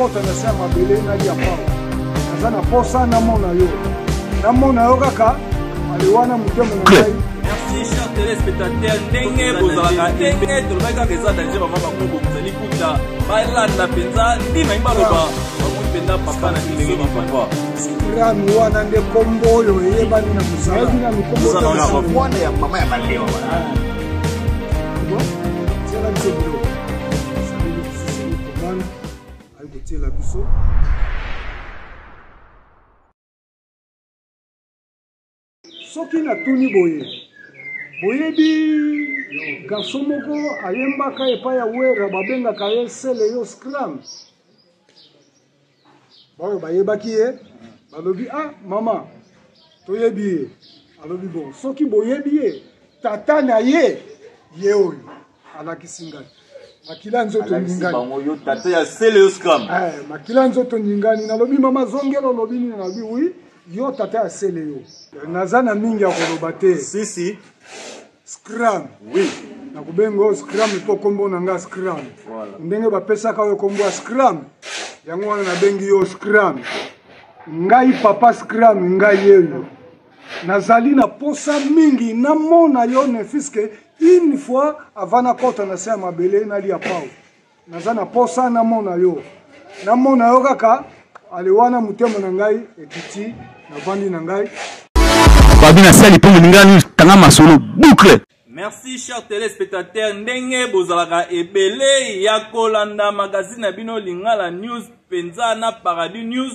kota na sama bele na dia pa nazana posa na mona yo kaka aliwana mutemo na ngai. Merci chers téléspectateurs, ndenge bozalaka ndenge tolobaka keza danger mama bakombo bozali kuta balanda penza ndima imbaloba bakomi penza papa na ndenge papa Scram wana nde kombo oyo eyebani na musala na mikombo na mwana ya mama ya maleo wala c'est là que c'est la biso. Soki na tuni boyebi garçon moko ayembaka epai ya wera babengaka ye sele yo Scram bayo bayebaki ye balobi ah mama toyebi ye alobi bon soki boyebi ye tata na ye oyo alakisi ngai makila nzoto ningani tata ya sele yo Scram makila nzoto ningani nalobi mama zongelo lobi nini nalobi oui yo tata ya sele yo nazana mingi ya koloba te si Scram oui nakubengo Scram to kombo nanga Scram ndenge bapesaka yo kombo ya Scram yango wana nabengi yo Scram ngai papa Scram ngai yeyo nazali na posa mingi na mona yo ne fiske une fois avant na kota na sa mabele na lia pao nazana posa na mona yo kaka aliwana mutemo na ngai ekiti na vandi na ngai babina sali po ngani tanga masolo boucle. Merci chers téléspectateurs, ndenge bozalaka ebele ya kolanda magazine na bino Lingala News penza na Paradis News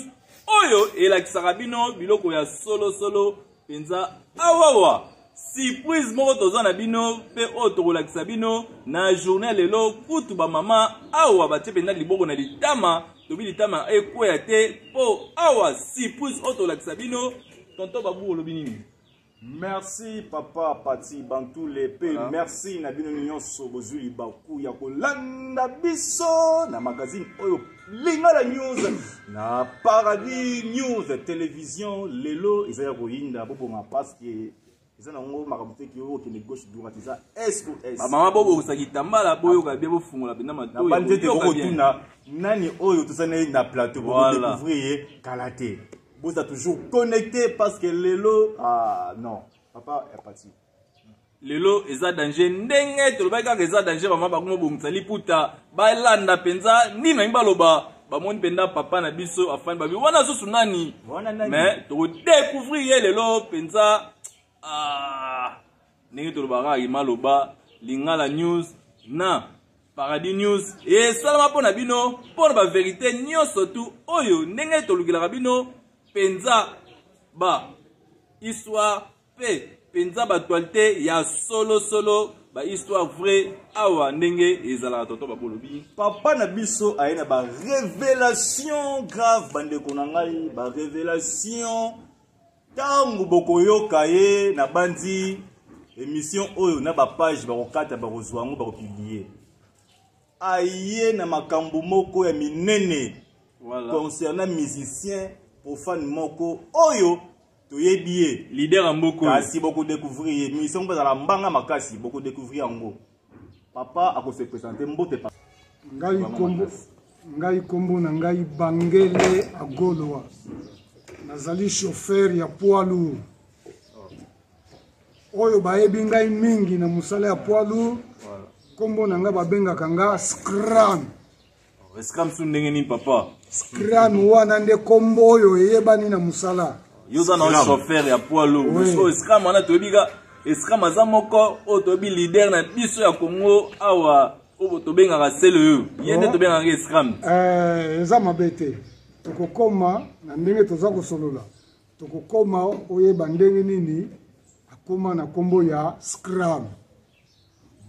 oyo elakisaka bino biloko ya solo penza awawa surprise moko toza na bino pe oyo tokolakisa bino na journée lelo kutu ba mama awa batie penza liboko na litama tobi litama ekweya te po awa surprise oyo tolakisa bino tonton babu olobi nini. Merci papa Pati Bantou Lepe. Merci Nabino Nyonso Bozuli Baku ya kolanda biso na magazine oyo Lingala News na Paradis News télévision lelo izaya koyinda bobo ma parce que izana ngo makabute ki yo kene gauche droite za SOS. Mama bobo usakitambala boyo ka bebo fungola bina matoyo. Na bande te ko tuna nani oyo tusana na plateau pour découvrir Kalaté. Vous êtes toujours connecté parce que Lelo... Ah non, papa est parti. Lelo eza danger ndenge tolobaka eza danger mama bakomo bomsali puta balanda penza ndima imbaloba bamoni penda papa na biso afani babi wana susu nani mais to découvrir lelo penza ndenge tolobaka imaloba Lingala News na Paradis News et salama pona bino pour ba vérité nyonso tu oyo ndenge tolukelaka bino penza ba histoire pe penza ba actualité ya solo ba histoire vrai awa ndenge ezala toto ba bolobi papa na biso ayena ba révélation grave bande konangai ba révélation tangu bokoyoka ye na bandi émission oyo na ba page ba kokata ba kozwango ba kopublier aye na makambo moko ya minene concernant musicien profane moko oyo toyebiye leader mboko kasi beaucoup découvrir mission ba la mbanga makasi beaucoup découvrir ngo papa a se présenter mbote papa ngai kombo na ngai Bangele Agolwa nazali chauffeur ya poids lourd oyo bayebi ngai mingi na musala ya poids lourd kombo na ngai babengaka nga Scram. Scram su ndenge ni papa Scram wana nde kombo oyo eyebani na musala yoza na chauffeur ya poids lourd so Scram wana tobika Scram aza moko o tobi leader na biso ya Congo awa o tobengaka sele yo yende tobengaka Scram eza mabete tokokoma na ndenge toza kosolola tokokoma oyeba ndenge nini akoma na kombo ya Scram.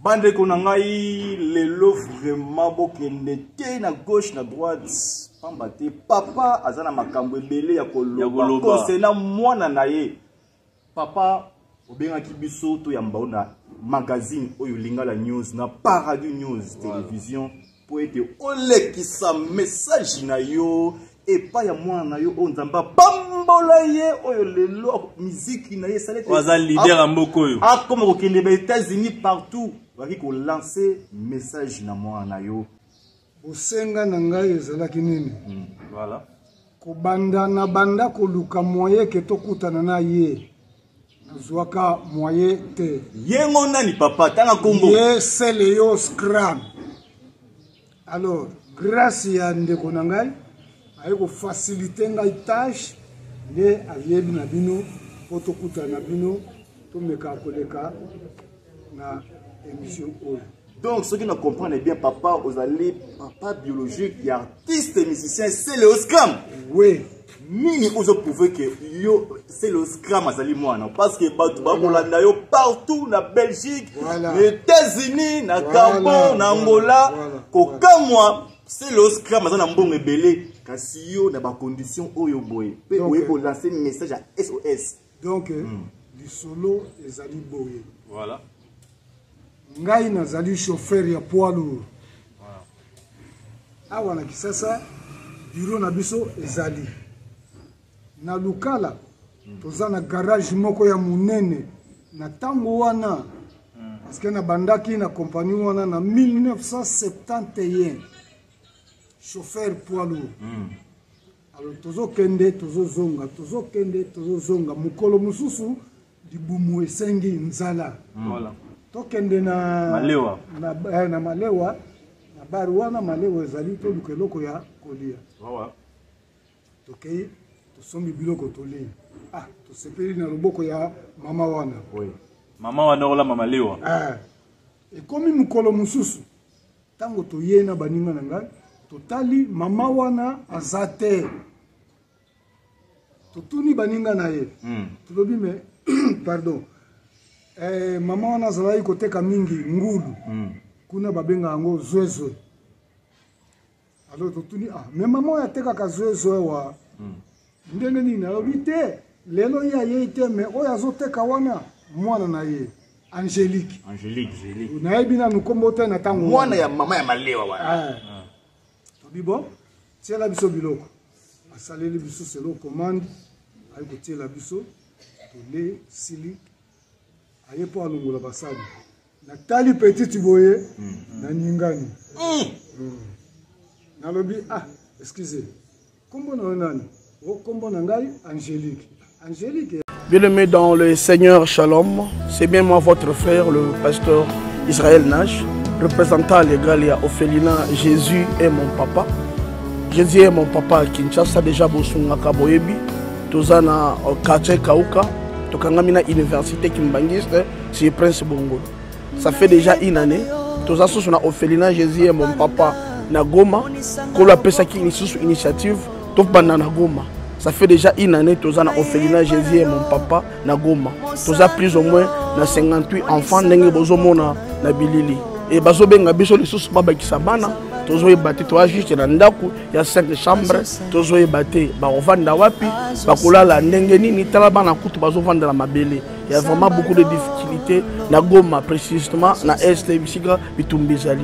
Bande konangai lelo vraiment bokende te na gauche na droite pamba te papa azana makambo ebele ya koloba kosena mwana na ye papa obengaki biso to ya mbao na magazine oyo Lingala News na Paradis News télévision po ete olekisa message na yo epa ya mwana na yo o nzamba pambola ye oyo lelo musique na ye salete waza leader mboko yo comme kokende ba États-Unis partout baki ko lancer message na mwana yo Osenga na ngai ezalaki nini? Voilà. Kobanda na banda koluka moyen ke tokutana na ye. Nazwaka moyen te. Yengo nani papa tanga kombo. Ye sele yo Scrum. Alors, grâce ya ndeko na ngai, ayeko faciliter ngai tâche nde ayebi na bino po tokutana na bino tomeka koleka na émission oyo. Donc, ceux qui ne comprennent bien, papa, vous allez, papa biologique, et artiste et musicien, c'est le Scrum. Oui. Nini vous pouvez que c'est le Scrum, parce que partout, na Belgique, les États-Unis, na Gabon, na Angola, qu'aucun mois, c'est le Scrum, ça n'a bon rebellé, car si yo n'a pas condition, oyo boy, vous lancer un message à SOS. Donc, du solo, les ali boy. Voilà. Ngai nazali chauffeur ya poids lourd. Awa na Kisasa bureau na biso ezali. Na Lukala toza na garage moko ya munene na tango wana parce que na bandaki na compagnie wana na 1971 chauffeur poids lourd. Alors tozo kende tozo zonga mukolo mususu dibumu esengi nzala. Voilà. Tokende na Malewa na Malewa na baruana Malewa ezali to lukeloko ya kolia. Voilà. Tokei to sombi biloko toli. Ah, to sepeli na loboko ya mama wana. Oui. Mama wana ola mama Lewa. Ah. E komi mukolo mususu. Tango to yena baninga na ngai, totali mama wana azate. Totuni baninga na ye. Tulobi me pardon. Mama wana zalai koteka mingi ngulu. Kuna babenga yango zwezwe. Alors totuni mais mama ya teka ka zwezwe wa. Ndenge nini alobi te lelo ya ye te mais oyo azoteka wana mwana na ye Angélique. Na ebina nukombo te na tango. Mwana ya mama ya Malewa wana. Tobi bon. Tiela biso biloko. Asaleli biso selo commande. Ayi ko tiela biso. Tole sili. Aye po alongola basali. Na tali petite boye na ningani. Nalobi excusez. Kombo na nani? O kombo na ngai Angélique. Angélique. Bien-aimé dans le Seigneur Shalom, c'est bien moi votre frère le pasteur Israël Nash, représentant légal à Ophelina. Jésus est mon papa. Jésus est mon papa à Kinshasa déjà bosunga kaboyebi. Tozana quartier Kauka. Tokangamina université Kimbangiste, c'est Prince Bongo. Ça fait déjà une année. Tous à sous na Ophelina Jésus et mon papa na Goma. Qu'on appelle ça qui initiative. Tout banana Goma. Ça fait déjà une année. Tous à na Ophelina Jésus et mon papa na Goma. Tous à plus ou moins na 58 enfants n'engue bozomo na Bilili. Et bazo benga biso les sous baba kisabana. Tozo ebate to juste na ndaku ya 5 chambres. Tozo ebate ba ovanda wapi ba kolala ndenge nini tala bana kutu bazo vanda la mabele. Il y a vraiment beaucoup de difficultés na Goma précisément na est bisika bitumbizali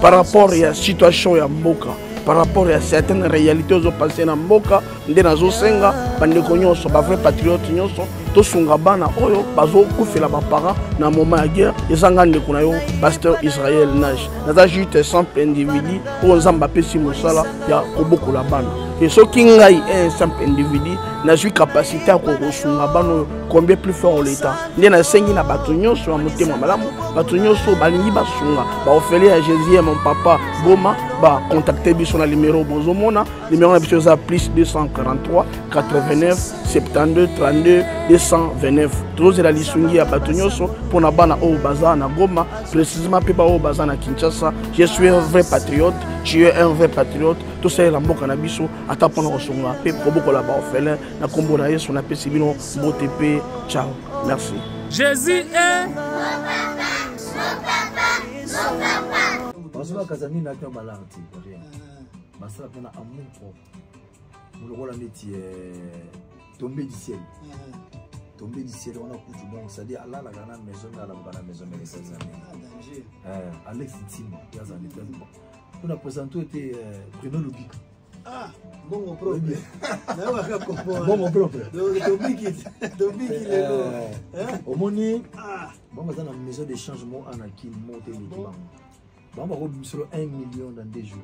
par rapport à la situation ya mboka, par rapport à certaines réalités aux passées na mboka ndé nazo senga bandeko nyonso ba vrai patriote nyonso to sunga bana oyo bazo kufela ba parents na moment ya guerre ezanga ndeko na yo pasteur Israël Nash naza juste simple individu o nzamba pesi mosala ya kobokola bana et ce qui ngai un simple individu na suis capacité à kosunga bana combien plus fort l'état ndé na sengi na bato nyonso ya motema malamu bato nyonso balingi basunga ba ofele ya Jésus mon papa Goma ba contacter biso na numéro bozomona numéro na biso za plus 243 89 72 32 229. Tous la lisungi à Batonyoso pour na bana au bazar na Goma, précisément Pepa au bazar na Kinshasa. Je suis un vrai patriote, tu es un vrai patriote. Tout ça est la mboka na biso atapona osonga pe koboko la ba ofele na kombo na Yesu na pesi bino botepe. Ciao. Merci. Jésus est Parce que Kazami n'a qu'un balanti. Parce que on a amour propre. Nous le métier tombé du ciel. Tombé du ciel, on a coutu bon, c'est-à-dire Allah la grande maison, la maison mais les amis. Alex Timo, il y a un état. On a présenté Bruno Lubic. Ah, bon mon propre. Bon mon propre. Tombé qui est là. Au moni, bon dans la maison de changement en qui monte les On va 1 million dans 2 jours.